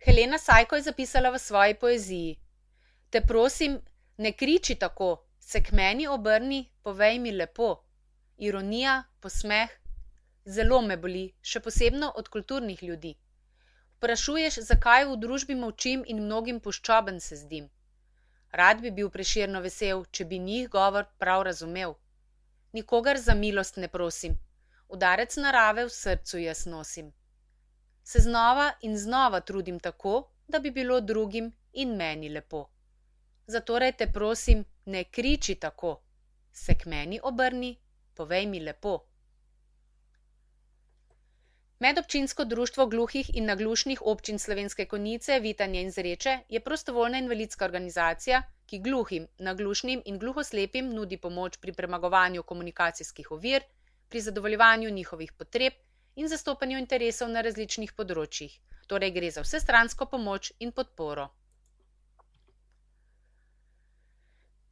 Helena Sajko je zapisala v svoji poeziji: Te prosim, ne kriči tako, se k meni obrni, povej mi lepo. Ironija, posmeh, zelo me boli, še posebno od kulturnih ljudi. Vprašuješ, zakaj v družbi molčim in mnogim puščoben se zdim. Rad bi bil Prešerno vesel, če bi njih govor prav razumel. Nikogar za milost ne prosim, udarec narave v srcu jaz nosim. Se znova in znova trudim tako, da bi bilo drugim in meni lepo. Zatorej te prosim, ne kriči tako, se k meni obrni, povej mi lepo. Medobčinsko društvo gluhih in naglušnih občin Slovenske Konjice, Vitanje in Zreče je prostovoljna invalidska organizacija, ki gluhim, naglušnim in gluhoslepim nudi pomoč pri premagovanju komunikacijskih ovir, pri zadovoljevanju njihovih potreb in zastopanju interesov na različnih področjih, torej gre za vsestransko pomoč in podporo.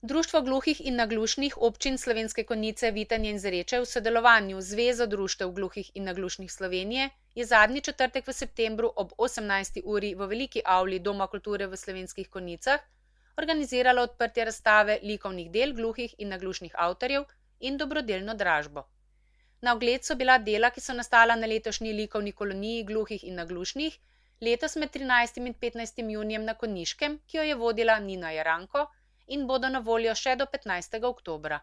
Društvo gluhih in naglušnih občin Slovenske Konjice, Vitanje in Zreče v sodelovanju z Zvezo društev gluhih in naglušnih Slovenije je zadnji četrtek v septembru ob 18. uri v veliki avli Doma kulture v Slovenskih Konjicah organiziralo odprtje razstave likovnih del gluhih in naglušnih avtorjev in dobrodelno dražbo. Na ogled so bila dela, ki so nastala na letošnji likovni koloniji gluhih in naglušnih, letos med 13. in 15. junijem na Konjiškem, ki jo je vodila Nina Jaranko, in bodo na voljo še do 15. oktobra.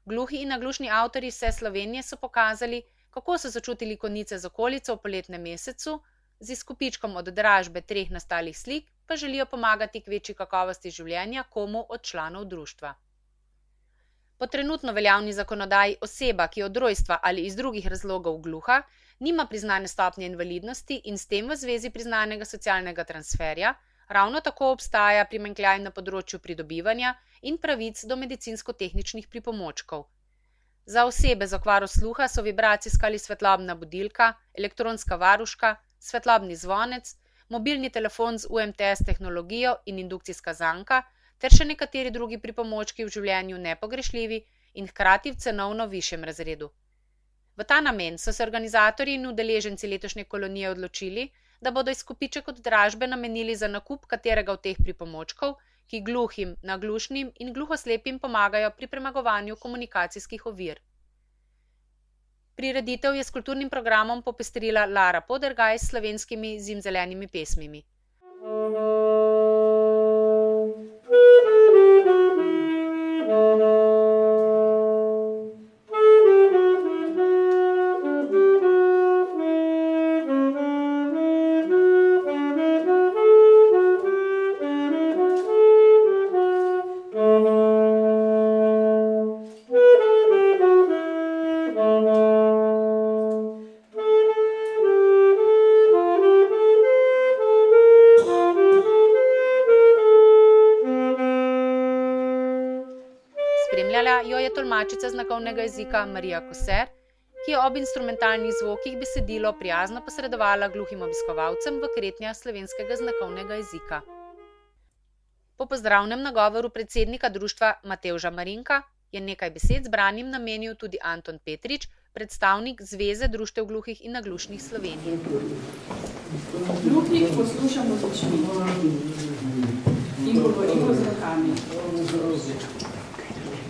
Gluhi in naglušni avtorji vse Slovenije so pokazali, kako so začutili Konjice z okolico v poletnem mesecu, z izkupičkom od dražbe 3 nastalih slik pa želijo pomagati k večji kakovosti življenja komu od članov društva. Po trenutno veljavni zakonodaji oseba, ki od rojstva ali iz drugih razlogov gluha, nima priznane stopnje invalidnosti in s tem v zvezi priznanega socialnega transferja, ravno tako obstaja primanjkljaj na področju pridobivanja in pravic do medicinsko-tehničnih pripomočkov. Za osebe z okvaro sluha so vibracijska ali svetlobna budilka, elektronska varuška, svetlobni zvonec, mobilni telefon z UMTS tehnologijo in indukcijska zanka ter še nekateri drugi pripomočki v življenju nepogrešljivi in hkrati v cenovno višjem razredu. V ta namen so se organizatorji in udeleženci letošnje kolonije odločili, da bodo izkupiček od dražbe namenili za nakup katerega od teh pripomočkov, ki gluhim, naglušnim in gluhoslepim pomagajo pri premagovanju komunikacijskih ovir. Prireditev je s kulturnim programom popestrila Lara Podergaj s slovenskimi zimzelenimi pesmimi. Spremljala jo je tolmačica znakovnega jezika Marija Koser, ki je ob instrumentalnih zvokih besedilo prijazno posredovala gluhim obiskovalcem v kretnjah slovenskega znakovnega jezika. Po pozdravnem nagovoru predsednika društva Matevža Marinka je nekaj besed zbranim namenil tudi Anton Petrič, predstavnik Zveze društev gluhih in naglušnih Slovenije. Gluhih poslušamo z očmi in govorimo z rokami.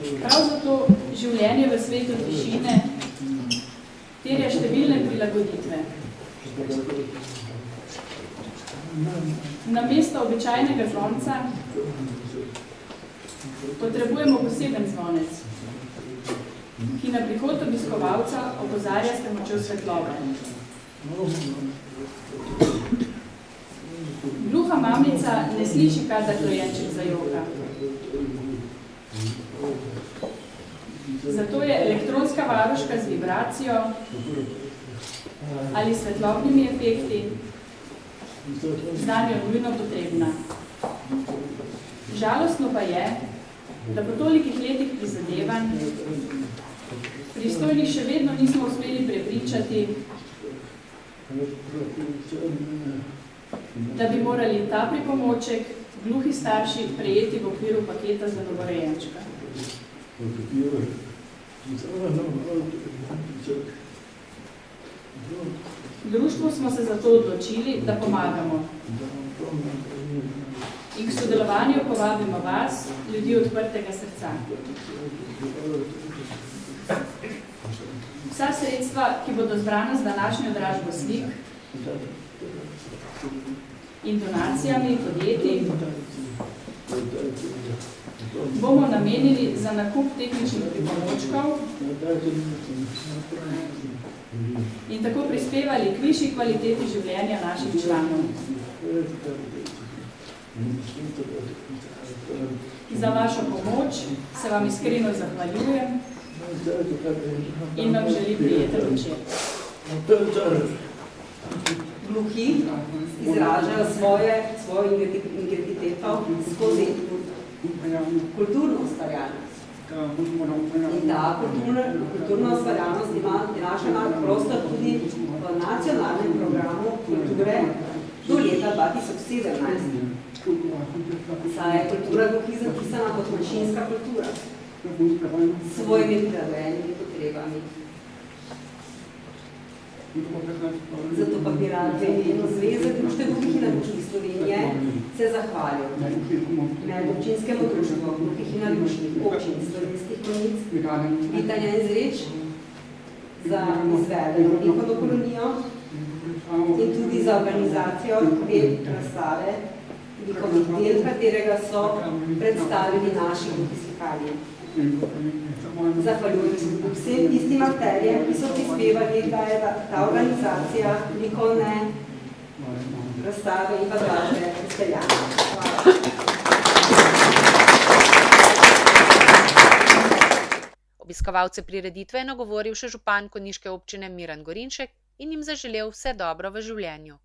Prav zato življenje v svetu tišine terja številne prilagoditve. Namesto običajnega zvonca potrebujemo poseben zvonec, ki na prihod obiskovalca opozarja s pomočjo svetlobe. Gluha mamica ne sliši, kadar dojenček zajoka. Zato je elektronska varuška z vibracijo ali svetlobnimi efekti znanjo nujno potrebna. Žalostno pa je, da po tolikih letih prizadevanj pristojnih še vedno nismo uspeli prepričati, da bi morali ta pripomoček gluhi starši prejeti v okviru paketa za novorojenčka. V društvu smo se zato odločili, da pomagamo. In k sodelovanju povabimo vas, ljudi odprtega srca. Vsa sredstva, ki bodo zbrana z današnjo dražbo slik in donacijami podjetij, bomo namenili za nakup tehničnih pripomočkov in tako prispevali k višji kvaliteti življenja naših članov. Za vašo pomoč se vam iskreno zahvaljujem in vam želim prijeten večer. Gluhi izražajo svojo identiteto skozi kulturno ustvarjalnost. In ta kulturna ustvarjalnost prinaša prostor tudi v nacionalnem programu kulture do leta 2017. Saj je kultura gluhih zapisana kot manjšinska kultura s svojimi prilagojenimi potrebami. Zato pa bi rad v imenu Zveze društev gluhih in naglušnih Slovenije se zahvalil medobčinskemu društvu gluhih in naglušnih občin Slovenskih Konjic, Vitanja in Zreč za izvedeno likovno kolonijo in tudi za organizacijo te razstave likovnih del, katerega so predstavili naši gluhi slikarji. Zahvaljujem se vsem tistim akterjem, ki so prispevali, da je ta organizacija likovne razstave in pa dražbe izpeljana. Obiskovalce prireditve je nagovoril še župan konjiške občine Miran Gorinšek in jim zaželel vse dobro v življenju.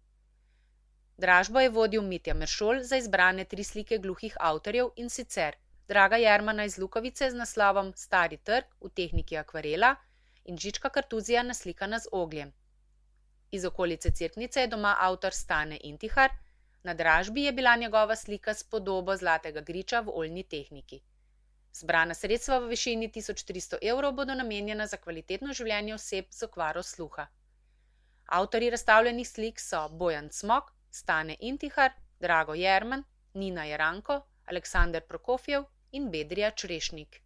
Dražbo je vodil Mitja Meršol za izbrane 3 slike gluhih avtorjev, in sicer Draga Jermana iz Lukovice z naslovom Stari trg v tehniki akvarela in Žička Kartuzija naslikana z ogljem. Iz okolice Cerknice je doma avtor Stane Intihar, na dražbi je bila njegova slika s podobo zlatega griča v oljni tehniki. Zbrana sredstva v višini 1300 evrov bodo namenjena za kvalitetno življenje oseb z okvaro sluha. Avtorji razstavljenih slik so Bojan Cmok, Stane Intihar, Drago Jerman, Nina Jeranko, Aleksander Prokofjev in Bedrija Črešnik.